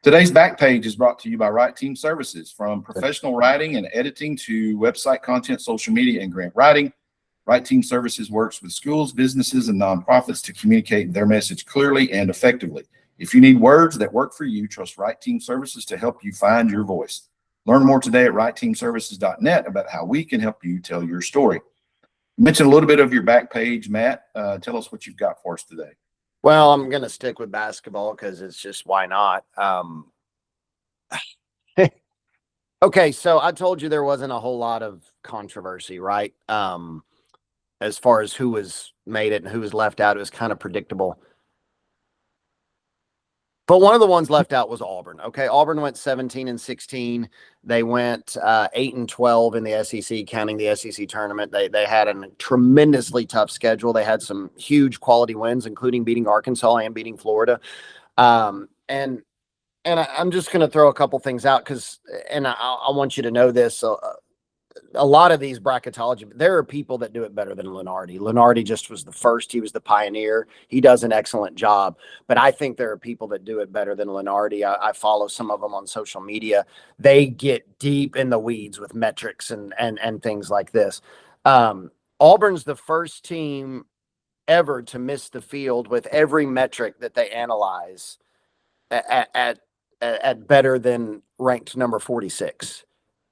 Today's back page is brought to you by Right Team Services. From professional writing and editing to website content, social media, and grant writing, Right Team Services works with schools, businesses, and nonprofits to communicate their message clearly and effectively. If you need words that work for you, trust Right Team Services to help you find your voice. Learn more today at rightteamservices.net about how we can help you tell your story. You mentioned a little bit of your back page, Matt. Tell us what you've got for us today. Well, I'm going to stick with basketball because it's just why not. Okay, so I told you there wasn't a whole lot of controversy, right? As far as who was made it and who was left out, it was kind of predictable. But one of the ones left out was Auburn. Okay, Auburn went 17-16. They went 8-12 in the SEC, counting the SEC tournament. They had a tremendously tough schedule. They had some huge quality wins, including beating Arkansas and beating Florida. And I'm just going to throw a couple things out because, and I want you to know this. A lot of these bracketology, there are people that do it better than Lunardi. Lunardi just was the first. He was the pioneer. He does an excellent job. But I think there are people that do it better than Lunardi. I follow some of them on social media. They get deep in the weeds with metrics and things like this. Auburn's the first team ever to miss the field with every metric that they analyze at better than ranked number 46.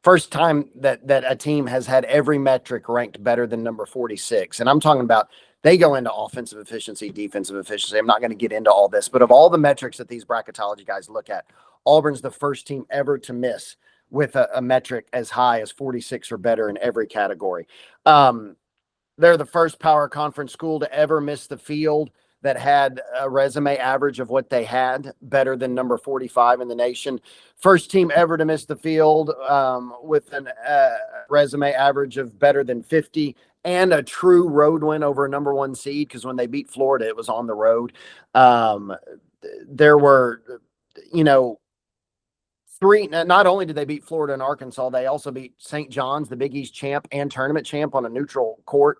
First time that a team has had every metric ranked better than number 46. And I'm talking about they go into offensive efficiency, defensive efficiency. I'm not going to get into all this, but of all the metrics that these bracketology guys look at, Auburn's the first team ever to miss with a metric as high as 46 or better in every category. They're the first power conference school to ever miss the field that had a resume average of what they had, better than number 45 in the nation. First team ever to miss the field with a resume average of better than 50 and a true road win over a number 1 seed, because when they beat Florida, it was on the road. There were, three. Not only did they beat Florida and Arkansas, they also beat St. John's, the Big East champ and tournament champ, on a neutral court.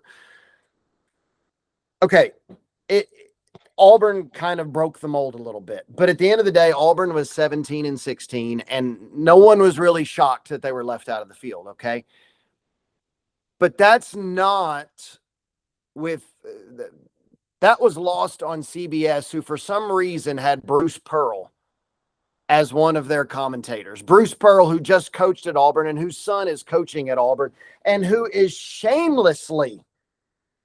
Okay, Auburn kind of broke the mold a little bit, but at the end of the day, Auburn was 17-16, and no one was really shocked that they were left out of the field. Okay. But that's not that was lost on CBS, who for some reason had Bruce Pearl as one of their commentators. Bruce Pearl, who just coached at Auburn and whose son is coaching at Auburn, and who is shamelessly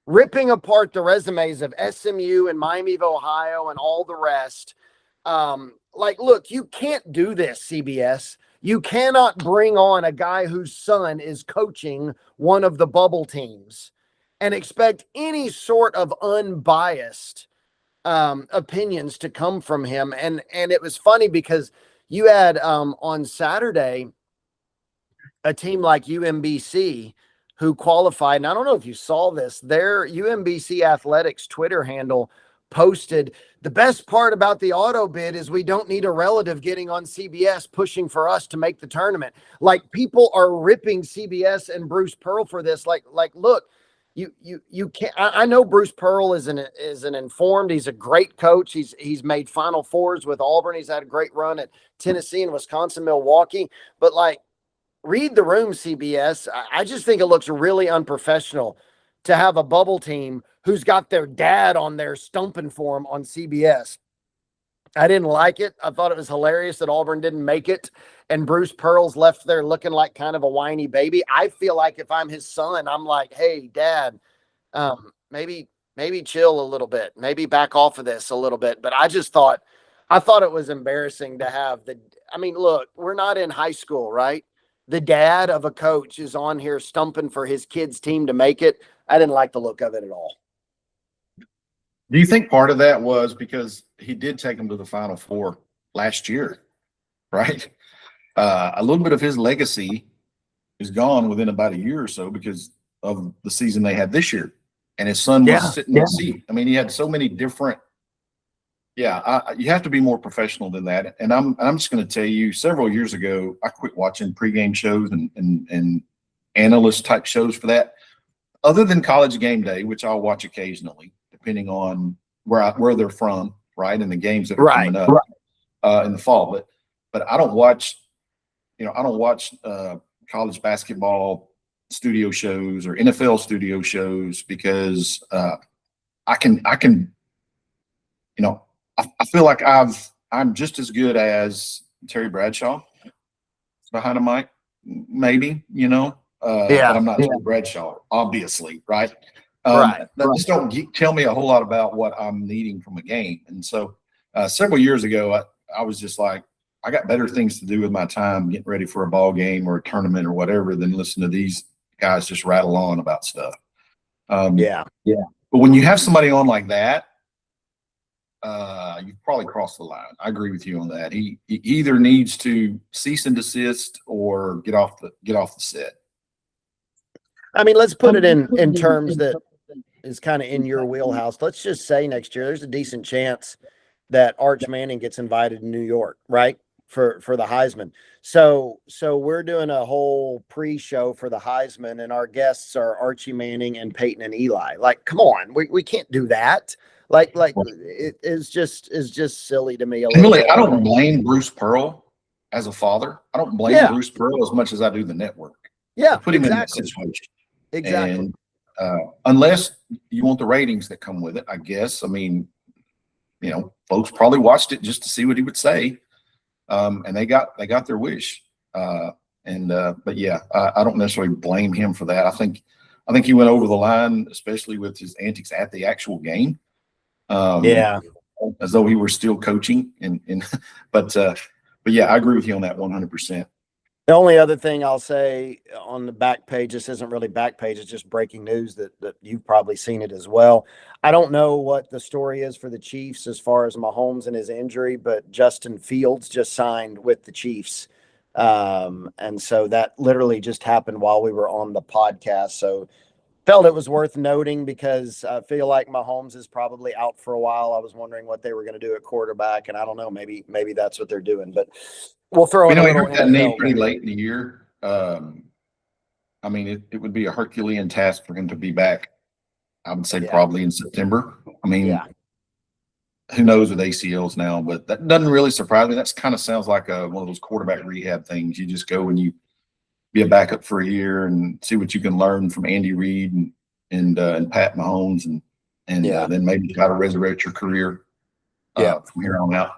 ripping apart the resumes of SMU and Miami of Ohio and all the rest. Look, you can't do this, CBS. You cannot bring on a guy whose son is coaching one of the bubble teams and expect any sort of unbiased opinions to come from him. And it was funny because you had on Saturday a team like UMBC who qualified. And I don't know if you saw this, their UMBC Athletics Twitter handle posted, the best part about the auto bid is we don't need a relative getting on CBS pushing for us to make the tournament. Like, people are ripping CBS and Bruce Pearl for this. Like, look, you can't. I know Bruce Pearl is an informed. He's a great coach. He's made Final Fours with Auburn. He's had a great run at Tennessee and Wisconsin, Milwaukee. But read the room, CBS. I just think it looks really unprofessional to have a bubble team who's got their dad on there stumping for him on CBS. I didn't like it. I thought it was hilarious that Auburn didn't make it and Bruce Pearl's left there looking like kind of a whiny baby. I feel like if I'm his son, I'm like, hey, Dad, maybe chill a little bit, maybe back off of this a little bit. But I thought it was embarrassing to have look, we're not in high school, right? The dad of a coach is on here stumping for his kid's team to make it. I didn't like the look of it at all. Do you think part of that was because he did take them to the Final Four last year, right? A little bit of his legacy is gone within about a year or so because of the season they had this year. And his son was sitting in the seat. I mean, he had so many different you have to be more professional than that. And I'm just going to tell you, several years ago, I quit watching pregame shows and analyst type shows for that. Other than College Game Day, which I'll watch occasionally, depending on where they're from, right, and the games that are coming up in the fall. But but I don't watch, college basketball studio shows or NFL studio shows because I can, I feel like I'm just as good as Terry Bradshaw behind a mic, maybe, but I'm not Terry Bradshaw, obviously, right? Right. Just don't tell me a whole lot about what I'm needing from a game. And so several years ago, I was just like, I got better things to do with my time getting ready for a ball game or a tournament or whatever than listen to these guys just rattle on about stuff. Yeah. But when you have somebody on like that, you've probably crossed the line. I agree with you on that. He either needs to cease and desist or get off the set. I mean, let's put it in terms that is kind of in your wheelhouse. Let's just say next year there's a decent chance that Arch Manning gets invited to New York, right? For the Heisman. So we're doing a whole pre-show for the Heisman, and our guests are Archie Manning and Peyton and Eli. Like, come on, we can't do that. Like it is just silly to me. Really, I don't blame Bruce Pearl as a father. I don't blame Bruce Pearl as much as I do the network. Yeah, put him in that situation. Exactly. And unless you want the ratings that come with it, I guess. I mean, folks probably watched it just to see what he would say. And they got their wish. But yeah, I don't necessarily blame him for that. I think he went over the line, especially with his antics at the actual game. As though he were still coaching. But yeah, I agree with you on that 100%. The only other thing I'll say on the back page, this isn't really back page, it's just breaking news that you've probably seen it as well. I don't know what the story is for the Chiefs as far as Mahomes and his injury, but Justin Fields just signed with the Chiefs. And so that literally just happened while we were on the podcast. So felt it was worth noting because I feel like Mahomes is probably out for a while. I was wondering what they were going to do at quarterback, and I don't know, maybe that's what they're doing, but we'll throw in a little that knee pretty late in the year. I mean, it would be a Herculean task for him to be back. I would say probably in September. I mean, who knows with ACLs now, but that doesn't really surprise me. That kind of sounds like one of those quarterback rehab things. You just go and you be a backup for a year and see what you can learn from Andy Reid and Pat Mahomes and then maybe try to resurrect your career from here on out.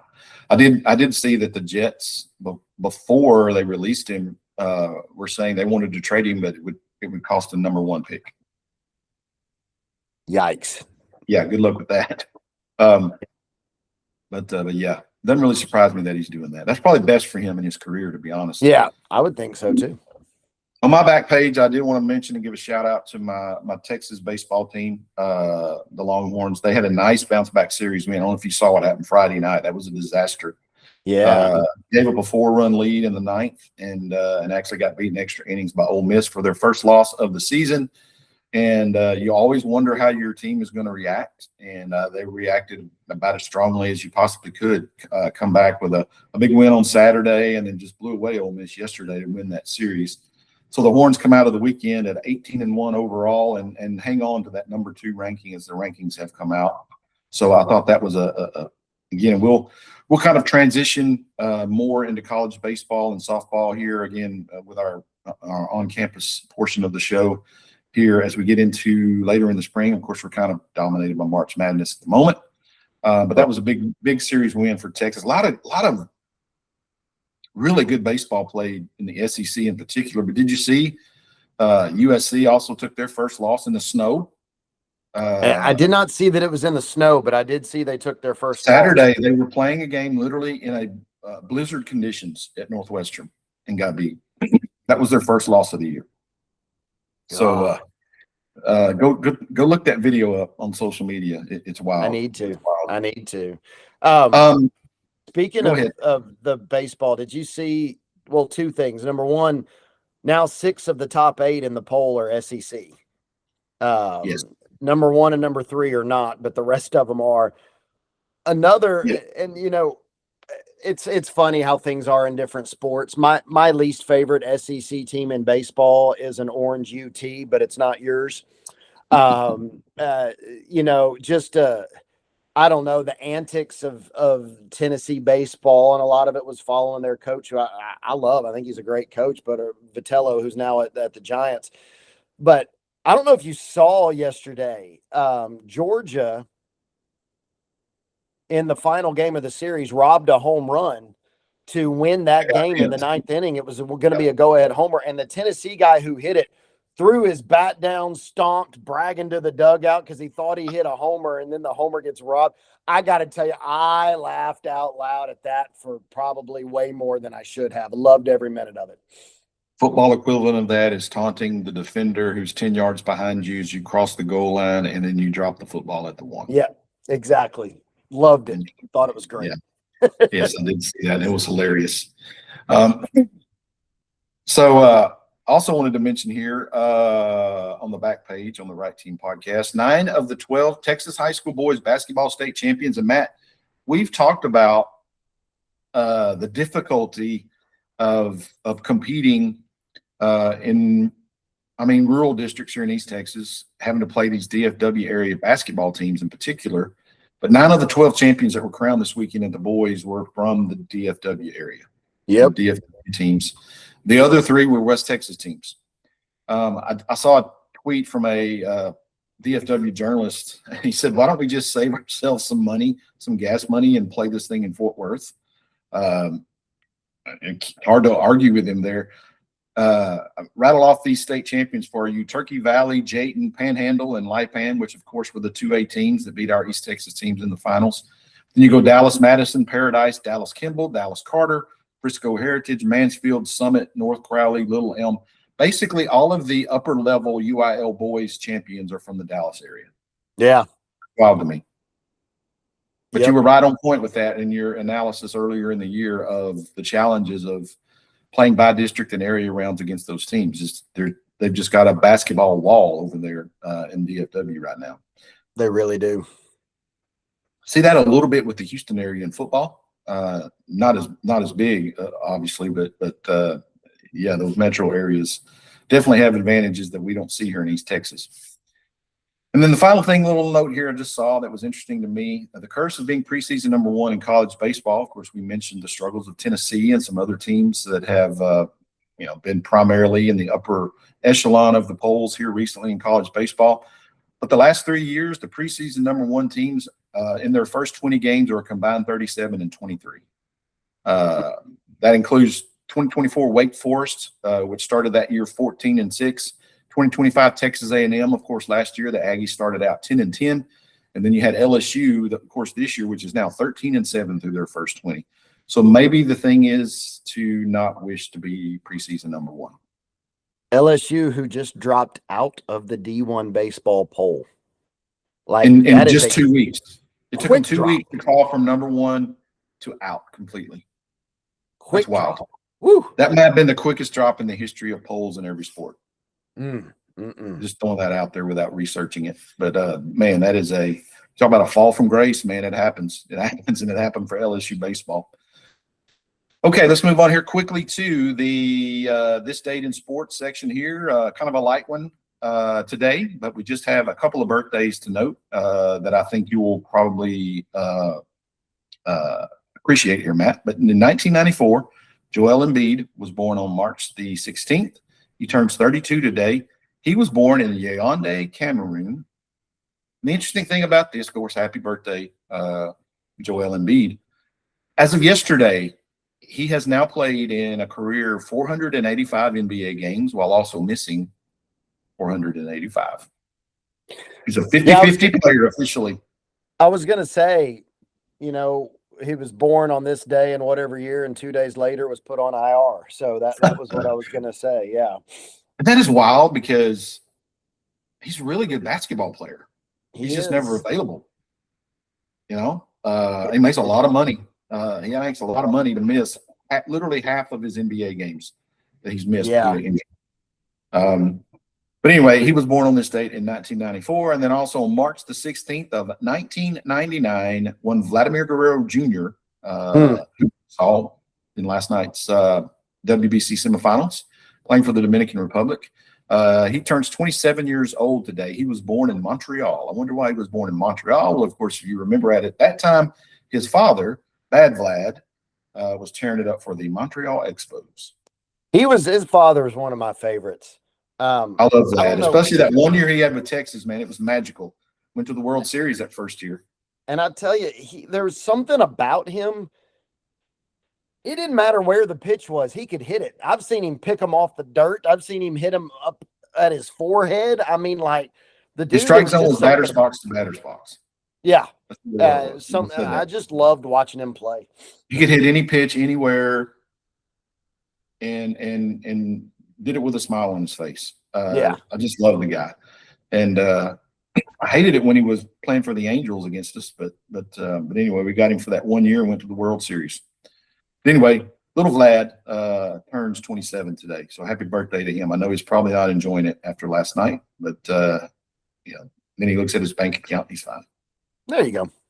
I did see that the Jets before they released him were saying they wanted to trade him, but it would cost a number 1 pick. Yikes! Yeah, good luck with that. But yeah, doesn't really surprise me that he's doing that. That's probably best for him in his career, to be honest. Yeah, I would think so too. On my back page, I did want to mention and give a shout out to my Texas baseball team, the Longhorns. They had a nice bounce back series. Man, I don't know if you saw what happened Friday night. That was a disaster. Yeah. Gave up a 4-run lead in the 9th and actually got beaten extra innings by Ole Miss for their first loss of the season. And you always wonder how your team is going to react. And they reacted about as strongly as you possibly could. Come back with a big win on Saturday and then just blew away Ole Miss yesterday to win that series. So the Horns come out of the weekend at 18-1 overall and hang on to that number 2 ranking as the rankings have come out. So I thought that was again, we'll kind of transition more into college baseball and softball here again with our on-campus portion of the show here as we get into later in the spring. Of course, we're kind of dominated by March Madness at the moment, but that was a big series win for Texas. A lot of really good baseball played in the SEC in particular. But did you see USC also took their first loss in the snow? I did not see that it was in the snow, but I did see they took their first Saturday. They were playing a game literally in a blizzard conditions at Northwestern and got beat. That was their first loss of the year. So go look that video up on social media. It's wild. I need to. Speaking of the baseball, did you see, 2 things. Number one, now 6 of the top 8 in the poll are SEC. Yes. Number 1 and number 3 are not, but the rest of them are. Another, and it's funny how things are in different sports. My least favorite SEC team in baseball is an Orange UT, but it's not yours. I don't know, the antics of Tennessee baseball, and a lot of it was following their coach, who I love. I think he's a great coach, but Vitello, who's now at the Giants. But I don't know if you saw yesterday, Georgia in the final game of the series robbed a home run to win that game in the ninth inning. It was going to be a go-ahead homer, and the Tennessee guy who hit it threw his bat down, stomped, bragging to the dugout because he thought he hit a homer, and then the homer gets robbed. I got to tell you, I laughed out loud at that for probably way more than I should have. Loved every minute of it. Football equivalent of that is taunting the defender who's 10 yards behind you as you cross the goal line, and then you drop the football at the one. Yeah, exactly. Loved it. Thought it was great. Yeah. Yes, I did see that. It was hilarious. So also wanted to mention here on the back page on the Right Team podcast, 9 of the 12 Texas high school boys basketball state champions. And Matt, we've talked about the difficulty of competing in rural districts here in East Texas, having to play these DFW area basketball teams in particular. But 9 of the 12 champions that were crowned this weekend at the boys were from the DFW area. Yep. DFW teams. The other 3 were West Texas teams. I saw a tweet from a DFW journalist. He said, why don't we just save ourselves some money, some gas money, and play this thing in Fort Worth? Hard to argue with him there. Rattle off these state champions for you: Turkey Valley, Jayton, Panhandle, and Lipan, which of course were the 2A teams that beat our East Texas teams in the finals. Then you go Dallas Madison, Paradise, Dallas Kimball, Dallas Carter, Frisco Heritage, Mansfield, Summit, North Crowley, Little Elm. Basically, all of the upper level UIL boys champions are from the Dallas area. Yeah. Wild to me. But you were right on point with that in your analysis earlier in the year of the challenges of playing by district and area rounds against those teams. They've just got a basketball wall over there in DFW right now. They really do. See that a little bit with the Houston area in football. Not as big, obviously, but yeah, those metro areas definitely have advantages that we don't see here in East Texas. And then the final thing, little note here I just saw that was interesting to me, the curse of being preseason number 1 in college baseball. Of course, we mentioned the struggles of Tennessee and some other teams that have, been primarily in the upper echelon of the polls here recently in college baseball. But the last 3 years, the preseason number 1 teams in their first 20 games are a combined 37-23. That includes 2024 Wake Forest, which started that year 14-6. 2025 Texas A&M, of course, last year the Aggies started out 10-10, and then you had LSU, of course, this year, which is now 13-7 through their first 20. So maybe the thing is to not wish to be preseason number 1. LSU, who just dropped out of the D1 baseball poll, like in just 2 weeks. It took them 2 weeks to call from number 1 to out completely. That's wild. Woo. That might have been the quickest drop in the history of polls in every sport. Just throwing that out there without researching it. But man, that is talk about a fall from grace, man. It happens. It happens, and it happened for LSU baseball. Okay, let's move on here quickly to the this date in sports section here. Kind of a light one today, but we just have a couple of birthdays to note that I think you will probably appreciate here, Matt. But in 1994, Joel Embiid was born on March the 16th. He turns 32 today. He was born in Yaoundé, Cameroon. The interesting thing about this, of course, happy birthday, Joel Embiid. As of yesterday, he has now played in a career 485 NBA games while also missing 485. He's a 50-50 player officially. I was going to say, he was born on this day and whatever year, and 2 days later was put on IR. So that was what I was going to say. Yeah. That is wild because he's a really good basketball player. He's just never available. He makes a lot of money. He makes a lot of money to miss literally half of his NBA games that he's missed. Yeah. But anyway, he was born on this date in 1994, and then also on March the 16th of 1999, when Vladimir Guerrero Jr. Who saw in last night's WBC semifinals, playing for the Dominican Republic. He turns 27 years old today. He was born in Montreal. I wonder why he was born in Montreal. Well, of course, if you remember at that time, his father, Bad Vlad, was tearing it up for the Montreal Expos. His father was one of my favorites. I love Vlad, especially that one year he had with Texas, man. It was magical. Went to the World Series that first year. And I tell you, there was something about him. It didn't matter where the pitch was. He could hit it. I've seen him pick him off the dirt. I've seen him hit him up at his forehead. I mean, like, the dude. His strike zone was batter's box to batter's box. Yeah. I just loved watching him play. He could hit any pitch anywhere and did it with a smile on his face. I just love the guy. And I hated it when he was playing for the Angels against us, but anyway, we got him for that 1 year and went to the World Series. But anyway, little Vlad turns 27 today, so happy birthday to him. I know he's probably not enjoying it after last night, but then he looks at his bank account, he's fine. There you go.